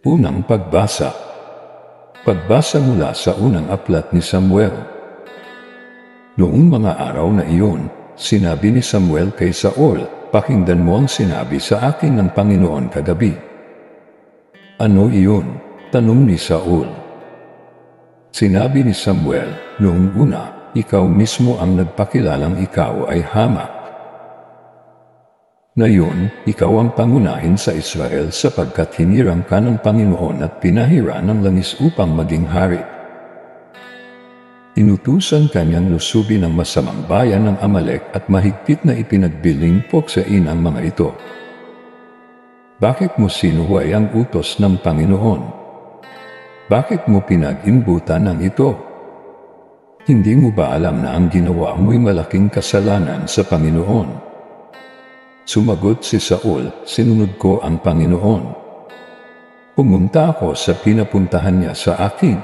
Unang pagbasa. Pagbasa mula sa unang aklat ni Samuel. Noong mga araw na iyon, sinabi ni Samuel kay Saul, "Pakinggan mo ang sinabi sa akin ng Panginoon kagabi." "Ano iyon?" tanong ni Saul. Sinabi ni Samuel, "Noong una, ikaw mismo ang nagpakilalang ikaw ay hamak. Ngayon, ikaw ang pangunahin sa Israel sapagkat hinirang ka ng Panginoon at pinahira ng langis upang maging hari. Inutusan kanyang lusubin ang masamang bayan ng Amalek at mahigpit na ipinagbiling poksain ang mga ito. Bakit mo sinuway ang utos ng Panginoon? Bakit mo pinag-imbutan ng ito? Hindi mo ba alam na ang ginawa mo'y malaking kasalanan sa Panginoon?" Sumagot si Saul, "Sinunod ko ang Panginoon. Pumunta ako sa pinapuntahan niya sa akin.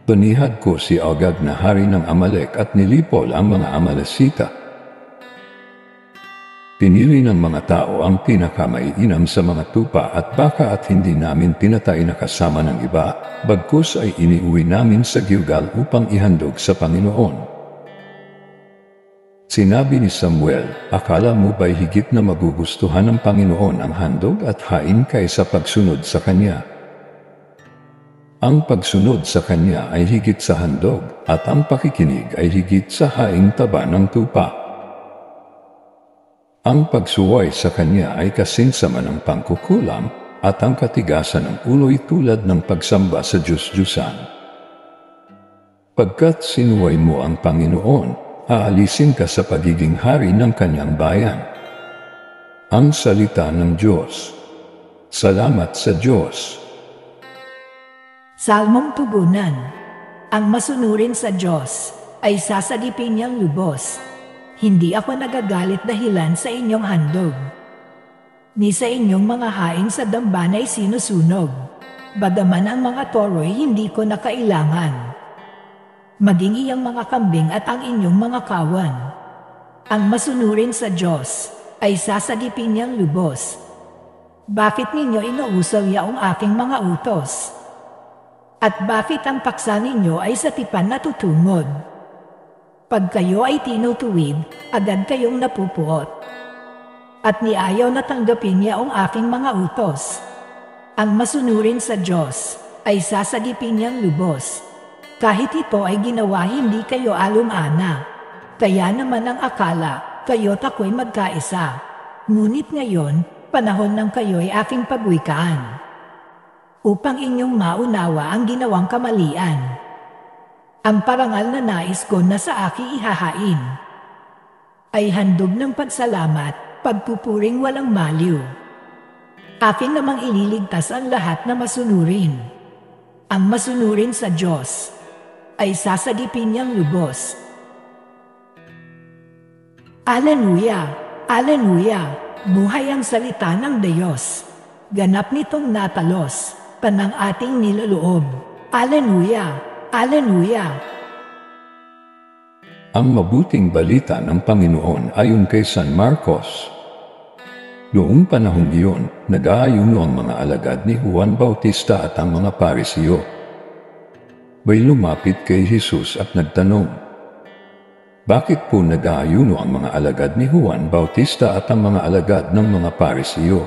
Banihad ko si Agag na hari ng Amalek at nilipol ang mga Amalesita. Pinili ng mga tao ang pinakamaiinam sa mga tupa at baka at hindi namin pinatay na kasama ng iba, bagkus ay iniuwi namin sa Gilgal upang ihandog sa Panginoon." Sinabi ni Samuel, "Akala mo ba'y higit na magugustuhan ng Panginoon ang handog at hain kaysa pagsunod sa Kanya? Ang pagsunod sa Kanya ay higit sa handog, at ang pakikinig ay higit sa haing taba ng tupa. Ang pagsuway sa Kanya ay kasing sama ng pangkukulam, at ang katigasan ng ulo'y tulad ng pagsamba sa Diyos-Diyusan. Pagkat sinuway mo ang Panginoon, aalisin ka sa pagiging hari ng kanyang bayan." Ang salita ng Diyos. Salamat sa Diyos. Salmong tugunan. Ang masunurin sa Diyos ay sasagipin niyang lubos. Hindi ako nagagalit dahilan sa inyong handog, ni sa inyong mga haing sa damban ay sinusunog. Bagaman ang mga toro'y hindi ko nakailangan, maging iyang mga kambing at ang inyong mga kawan. Ang masunurin sa Diyos ay sasagipin niyang lubos. Bakit ninyo inuusaw yaong aking mga utos? At bakit ang paksa ninyo ay sa tipan natutungod? Pag kayo ay tinutuwid, agad kayong napupuot. At niayaw na tanggapin yaong aking mga utos. Ang masunurin sa Diyos ay sasagipin niyang lubos. Kahit ito ay ginawa hindi kayo alumana, kaya naman ang akala, kayo't ako'y magkaisa. Ngunit ngayon, panahon ng kayo'y aking pagwikaan, upang inyong maunawa ang ginawang kamalian. Ang parangal na nais ko na sa aking ihahain ay handog ng pagsalamat, pagpupuring walang maliw. Akin namang ililigtas ang lahat na masunurin. Ang masunurin sa Diyos ay sasagipin niyang lubos. Aleluya! Aleluya! Buhay ang salita ng Diyos. Ganap nitong natalos, panang ating niloloob. Aleluya! Aleluya! Ang mabuting balita ng Panginoon ayon kay San Marcos. Noong panahong iyon, nag-aayuno ang mga alagad ni Juan Bautista at ang mga Pariseo. May lumapit kay Jesus at nagtanong, "Bakit po nag-aayuno ang mga alagad ni Juan Bautista at ang mga alagad ng mga Pariseo?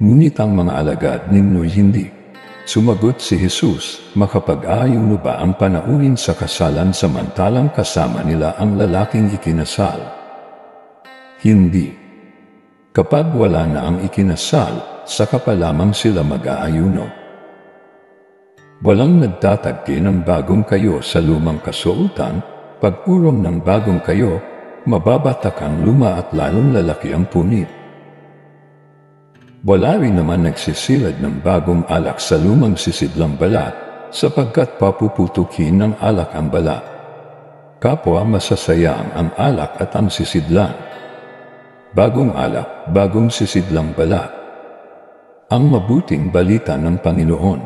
Ngunit ang mga alagad ninyo'y hindi." Sumagot si Jesus, "Makapag-aayuno ba ang panauhin sa kasalan samantalang kasama nila ang lalaking ikinasal? Hindi. Kapag wala na ang ikinasal, saka pa lamang sila mag-aayuno. Walang nagtatagki ng bagong kayo sa lumang kasuotan, pagpurong ng bagong kayo, mababatak ang luma at lalong lalaki ang punit. Wala rin naman nagsisilad ng bagong alak sa lumang sisidlang balat, sapagkat papuputukin ng alak ang balat. Kapwa masasayang ang alak at ang sisidlan. Bagong alak, bagong sisidlang balat. Ang mabuting balita ng Panginoon.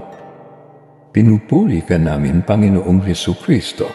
Pinupuri ka namin, Panginoong Hesukristo.